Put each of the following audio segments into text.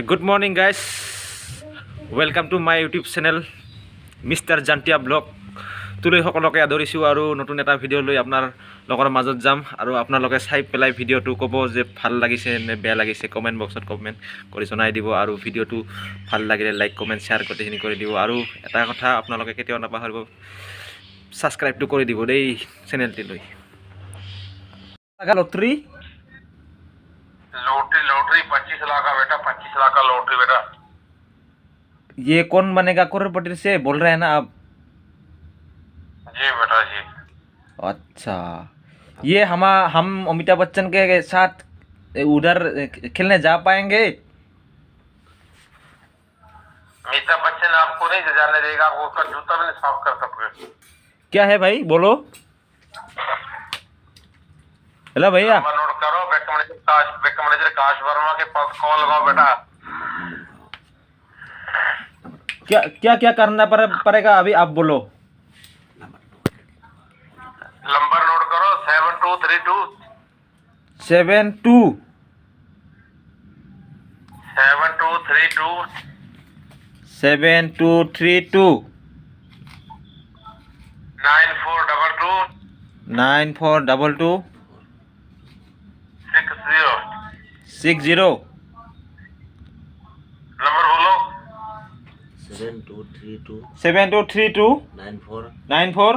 Good morning guys, welcome to my YouTube channel mister Jaintia blog. তোলৈ সকলোকে আদৰিছোঁ আৰু নতুন এটা ভিডিঅ' লৈ আপোনাৰ লগৰ মাজত যাম আৰু আপোনালোকে চাই পেলাই ভিডিঅ'টো ক'ব যে ভাল লাগিছে নে বেয়া লাগিছে। কমেণ্ট বক্সত কমেণ্ট কৰি জনাই দিব আৰু ভিডিঅ'টো ভাল লাগিলে লাইক কমেণ্ট শ্বেয়াৰ গোটেইখিনি কৰি দিব। আৰু এটা কথা আপোনালোকে কেতিয়াও নাপাহৰিব, ছাবস্ক্ৰাইবটো কৰি দিব দেই চেনেলটিলৈ। লটাৰী लॉटरी 25 लाख का बेटा, 25 लाख का लॉटरी बेटा। ये कौन बनेगा करोड़पति से बोल रहे हैं ना आप? जी बेटा जी। अच्छा, ये हम अमिताभ बच्चन के साथ उधर खेलने जा पाएंगे? अमिताभ बच्चन आपको नहीं जाने देगा, आपको उसका जूता भी नहीं साफ कर सकते। क्या है भाई, बोलो। हेलो भैया, नोट करो, बैंक मैनेजर काश वर्मा के पास कॉल लगाओ बेटा। क्या क्या क्या करना पड़ेगा अभी आप बोलो। नंबर नोट करो 7232 72 7232 7232 9422 9422 60। नंबर बोलो। 7232 94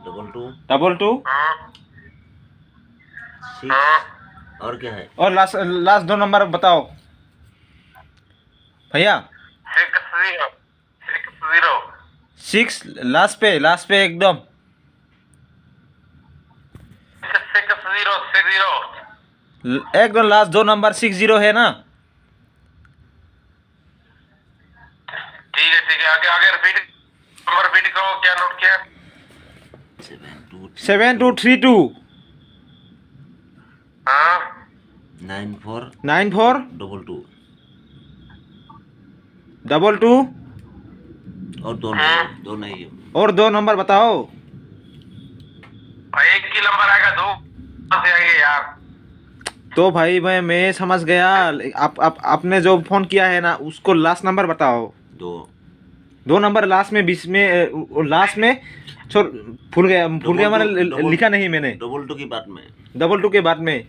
22 और क्या है? और लास्ट दो नंबर बताओ भैया। 60 6 लास्ट पे एकदम 60 एकदम लास्ट दो नंबर 60 है ना? ठीक है आगे आगे रिपीट नंबर रिपीट करो। क्या नोट किया? 7232 हाँ 94 22 और दो नहीं है। और दो नंबर बताओ। एक ही नंबर आएगा, दो कहाँ से आएंगे यार? तो भाई मैं समझ गया, आपने जो फोन किया है ना उसको लास्ट नंबर बताओ। दो नंबर लास्ट में, बीच में, लास्ट में भूल गया मैंने लिखा नहीं मैंने। 22 की बात में 22 के बाद में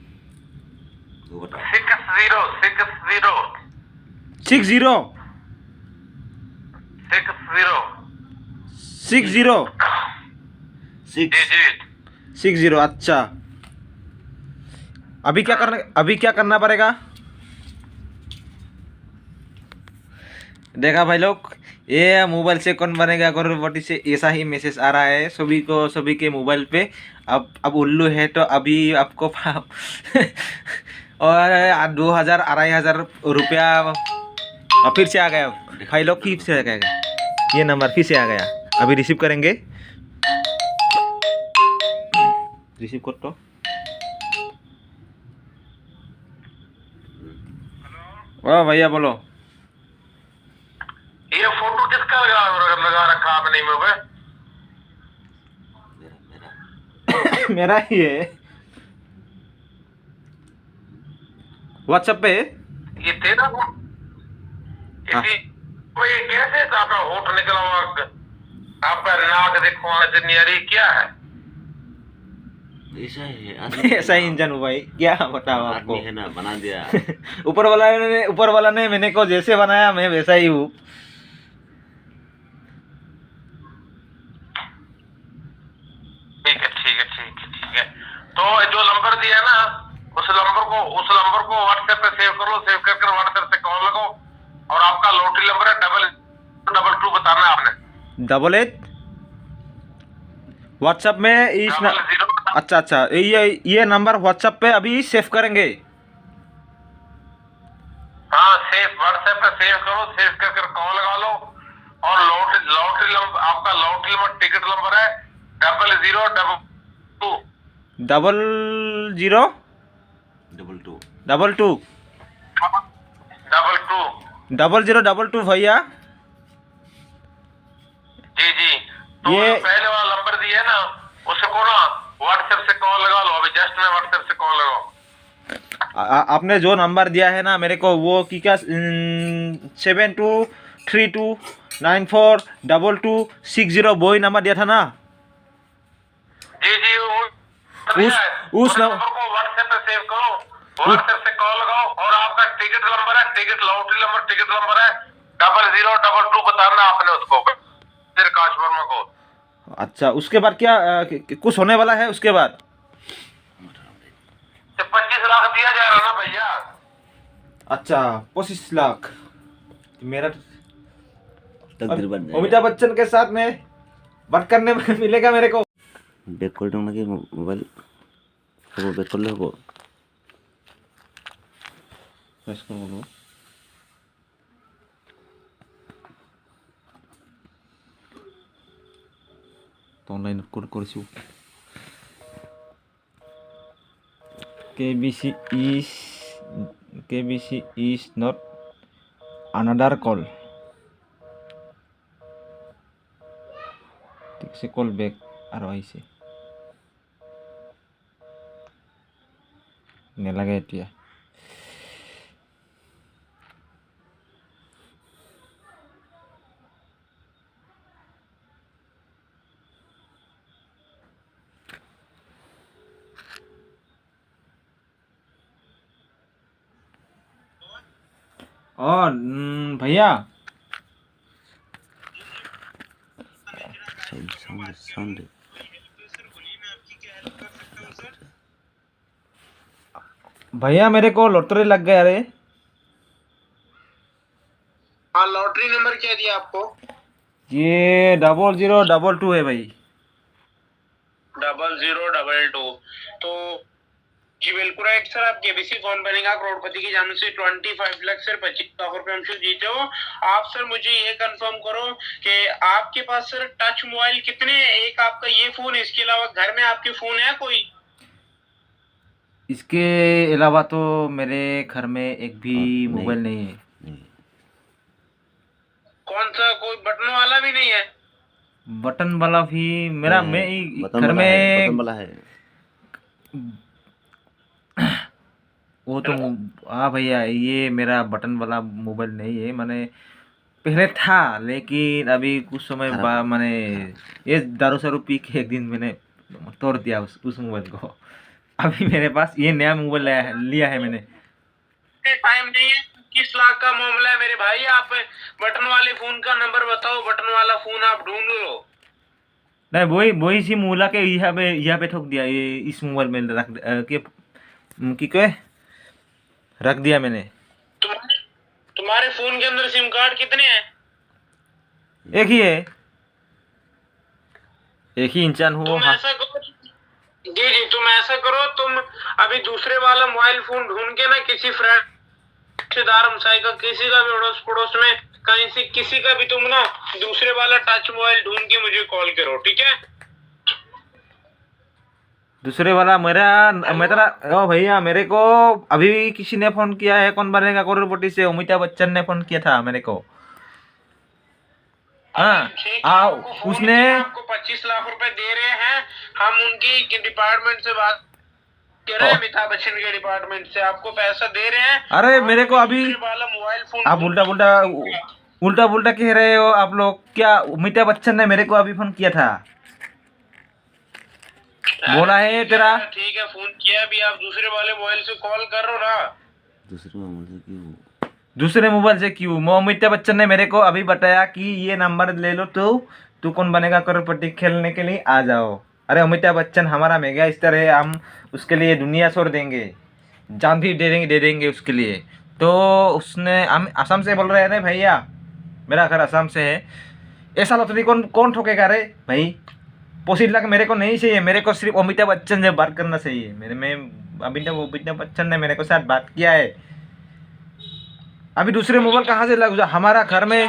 60। अच्छा, अभी क्या करना पड़ेगा? देखा भाई लोग, ये मोबाइल से कौन बनेगा करोड़पति से ऐसा ही मैसेज आ रहा है सभी के मोबाइल पे। अब उल्लू है तो अभी आपको और 2000 2500 रुपया फिर से आ गया भाई लोग, फिर से आ गया ये नंबर, फिर से आ गया। अभी रिसीव करेंगे, रिसीव कर तो। वाह भैया बोलो। ये फोटो किसका लगा रखा आपने ईमेल पे? मेरा ही है, व्हाट्सएप पे। ये तेरा ये कैसे आपका होठ निकला हुआ, आपका नाक देखो नियरी क्या है? ऐसा ही है। ऐसा ही इंजन हुआ भाई, क्या बताओ आपको। आदमी है ना, बना दिया। ऊपर वाला ने मैंने को जैसे बनाया मैं वैसा ही हूँ। ठीक है। तो जो नंबर दिया है ना, उस नंबर को व्हाट्सएप पे सेव कर लो। सेव कर व्हाट्सएप से कॉल लगाओ और आपका लॉटरी नंबर है 22 बताना है आपने। 88 व्हाट्सएप में इस 00। अच्छा ये नंबर व्हाट्सएप पे अभी सेव करेंगे। हाँ सेव व्हाट्सएप पे सेव करो। सेव कर कॉल लगा लो और लॉटरी नंबर, आपका लॉटरी नंबर टिकट नंबर है 0022 0022 भैया। जी तो ये पहले वाला नंबर दिया है ना, उसको ना व्हाट्सएप से कॉल लगा लो। अभी जस्ट में व्हाट्सएप से कॉल लगाओ। आपने जो नंबर दिया है ना मेरे को वो की क्या 7232942260 वो ही नंबर दिया था ना जी जी उस नंबर को व्हाट्सएप पे सेव करो, व्हाट्सएप से कॉल लगाओ और आपका टिकट नंबर है, ticket lottery number, ticket number है 0022 बताना आपने उसको फिर काश वर्मा को। अच्छा उसके बाद क्या कुछ होने वाला है उसके बाद 25 लाख दिया जा रहा ना भैया। अच्छा 25 लाख मेरा तकदीर बन जाएगा अमिताभ बच्चन के साथ में बात करने में मिलेगा मेरे को बैक कर दूंगा कि मोबाइल वो बैक कर लो को तो ऑनलाइन कोड কৰিছো KBC is not another call ঠিক আছে কল বেক আৰু আহিছে নেলাগে এতিয়া भैया साउंड भैया मेरे को लॉटरी लग गया रे हाँ लॉटरी नंबर क्या दिया आपको? ये 0022 है भाई 0022 तो जी बिल्कुल राइट सर। आप केबीसी कौन बनेगा करोड़पति की जानू से 25 लाख सर 25 लाख रुपए हमसे जीते हो आप। सर मुझे ये कंफर्म करो कि आपके पास सर टच मोबाइल कितने हैं? एक आपका ये फोन, इसके अलावा घर में आपके फोन है कोई? इसके अलावा तो मेरे घर में एक भी मोबाइल नहीं है। कौन सा? कोई बटन वाला भी नहीं है? बटन वाला भी मेरा मैं घर में बटन वाला है वो तो हाँ भैया ये मेरा बटन वाला मोबाइल नहीं है मैंने पहले था लेकिन अभी कुछ समय बाद मैंने ये दारू सारू पी के एक दिन मैंने तोड़ दिया उस मोबाइल को। अभी मेरे पास ये नया मोबाइल लिया है मैंने। टाइम नहीं है, 21 लाख का मामला है मेरे भाई। आप बटन वाले फोन का नंबर बताओ, बटन वाला फोन आप ढूंढ लो। नहीं वही सिम मोला के यहाँ पे ठोक दिया ये इस मोबाइल में रख के रख दिया मैंने। तुम्हारे फोन के अंदर सिम कार्ड कितने हैं? एक ही है, एक ही इंसान हो। तुम ऐसा करो जी तुम ऐसा करो, तुम अभी दूसरे वाला मोबाइल फोन ढूंढ के ना किसी फ्रेंड रिश्तेदार हमसाई का किसी का भी अड़ोस पड़ोस में कहीं से किसी का भी तुम ना दूसरे वाला टच मोबाइल ढूंढ के मुझे कॉल करो, ठीक है? दूसरे वाला मेरा ओ भैया मेरे को अभी किसी ने फोन किया है कौन बनेगा करोड़पति से, अमिताभ बच्चन ने फोन किया था मेरे को। हाँ उसने आपको 25 लाख रुपए दे रहे हैं, हम उनकी डिपार्टमेंट से बात कर रहे हैं, अमिताभ बच्चन के डिपार्टमेंट से आपको पैसा दे रहे हैं। अरे मेरे को अभी वाला मोबाइल फोन आप उल्टा पुल्टा कह रहे हो आप लोग। क्या अमिताभ बच्चन ने मेरे को अभी फोन किया था, बोला है तेरा ठीक है फोन किया भी, आप दूसरे वाले मोबाइल से कॉल कर रहे हो ना? दूसरे मोबाइल से क्यों? अमिताभ बच्चन ने मेरे को अभी बताया कि ये नंबर ले लो तो तू कौन बनेगा करोड़पति खेलने के लिए आ जाओ। अरे अमिताभ बच्चन हमारा मेगा स्टार है, हम उसके लिए दुनिया छोड़ देंगे, जान भी दे देंगे उसके लिए। तो उसने हम असम से बोल रहे हैं ना भैया, मेरा घर असम से है। ऐसा लॉटरी कौन ठोकेगा रे भाई? 25 लाख मेरे को नहीं चाहिए, मेरे को सिर्फ अमिताभ बच्चन से बात करना चाहिए। अमिताभ बच्चन ने मेरे को साथ बात किया है। अभी दूसरे मोबाइल कहाँ से लग हमारा घर में? ये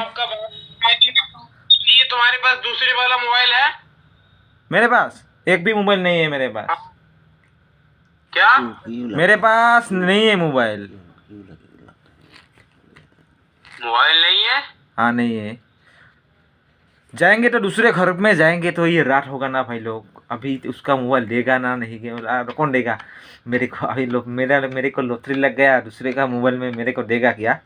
तुम्हारे पास दूसरे वाला मोबाइल है? मेरे पास एक भी मोबाइल नहीं है मेरे पास। क्या? मेरे पास नहीं है मोबाइल नहीं है? हाँ नहीं है। जाएंगे तो दूसरे घर में जाएंगे तो ये रात होगा ना भाई लोग। अभी उसका मोबाइल देगा ना नहीं कि कौन देगा मेरे को अभी मेरे को लॉटरी लग गया दूसरे का मोबाइल में मेरे को देगा क्या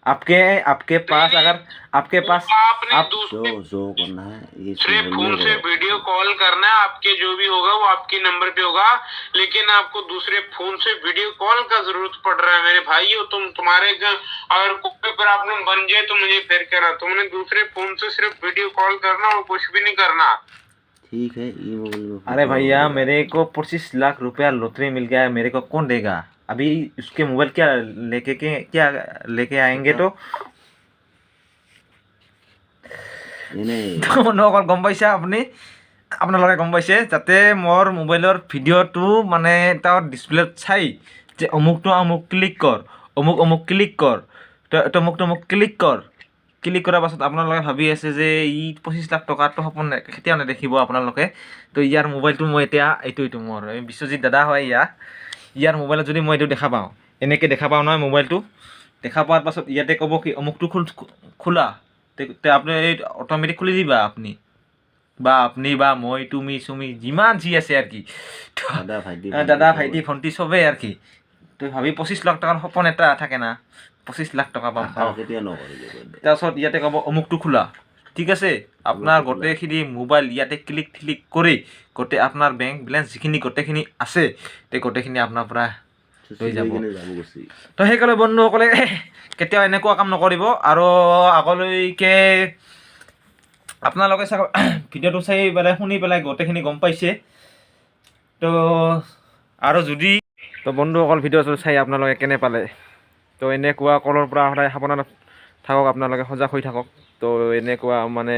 आपके पास अगर आपके पास आपने आप दूसरे शो करना है ये सिर्फ फोन से वीडियो कॉल करना है, आपके जो भी होगा वो आपके नंबर पे होगा, लेकिन आपको दूसरे फोन से वीडियो कॉल का जरूरत पड़ रहा है मेरे भाइयों। तुम्हारे अगर कोई प्रॉब्लम बन जाए तो मुझे फिर कहना, तुमने दूसरे फोन से सिर्फ वीडियो कॉल करना और कुछ भी नहीं करना। ठीक है ये मोबाइल में अरे भैया मेरे को 25 लाख रुपया लॉटरी मिल गया है मेरे को कौन देगा अभी उसके मोबाइल क्या लेके आएंगे तो অকল গম পাইছে আপোনালোকে গম পাইছে যাতে মোৰ মোবাইলৰ ভিডিঅ'টো মানে তাৰ ডিছপ্লেত চাই যে অমুক ক্লিক কৰ অমুক ক্লিক কৰ তমুক ক্লিক কৰ ক্লিক কৰাৰ পাছত আপোনালোকে ভাবি আছে যে ই 25 লাখ টকাটো সপোন কেতিয়াও নেদেখিব আপোনালোকে তো ইয়াৰ মোবাইলটো মই এতিয়া এইটো মোৰ বিশ্বজিৎ দাদা হয় ইয়াৰ মোবাইলত যদি মই এইটো দেখা পাওঁ এনেকৈ দেখা পাওঁ নহয় মোবাইলটো দেখা পোৱাৰ পাছত ইয়াতে ক'ব কি অমুকটো খোলা তে আপুনি এই অট'মেটিক খুলি দিবা আপনি বা মই তুমি যিমান যি আছে আর কি দাদা ভাইটি ভণ্টি চবেই আর কি তো ভাবি 25 লাখ টকাৰ সপোন এটা থাকে না 25 লাখ টকা পাম তাৰপিছত ইয়াতে ক'ব অমুকটো খোলা ঠিক আছে আপোনাৰ গোটেইখিনি মোবাইল ইয়াতে ক্লিক কৰি গোটেই আপোনাৰ বেংক বেলেঞ্চ যিখিনি গোটেইখিনি আছে তে গোটেইখিনি আপোনাৰ পৰা লৈ যাব তো সেইকাৰণে বন্ধুসকলে কেতিয়াও এনেকুৱা কাম নকৰিব আৰু আগলৈকে আপোনালোকে চাগে ভিডিঅ'টো চাই পেলাই শুনি পেলাই গোটেইখিনি গম পাইছে তো আৰু যদি তো বন্ধুসকল ভিডিঅ'টো চাই আপোনালোকে কেনে পালে তো এনেকুৱা কলৰ পৰা সদায় সাৱধান থাকক আপোনালোকে সজাগ হৈ থাকক তো এনেকুৱা মানে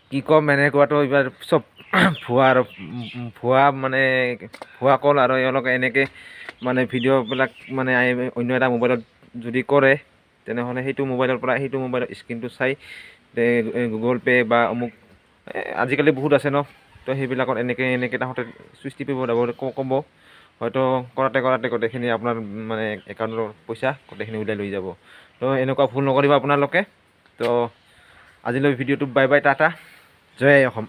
কি ক'ম এনেকুৱাতো এইবাৰ চব ভুৱা কল আৰু এওঁলোকে এনেকৈ মানে ভিডিঅ'বিলাক মানে অন্য এটা মোবাইলত যদি কৰে তেনেহ'লে সেইটো মোবাইলৰ পৰা সেইটো মোবাইলৰ স্ক্ৰীনটো চাই গুগল পে' বা অমুক আজিকালি বহুত আছে ন তো সেইবিলাকত এনেকৈ তাহঁতে চুইচ টিপিব ক'ব হয়তো কৰাতে গোটেইখিনি আপোনাৰ মানে একাউণ্টৰ পইচা গোটেইখিনি ওলাই লৈ যাব তো এনেকুৱা ভুল নকৰিব আপোনালোকে তো আজিলৈ ভিডিঅ'টো বাই টাটা জয় অসম।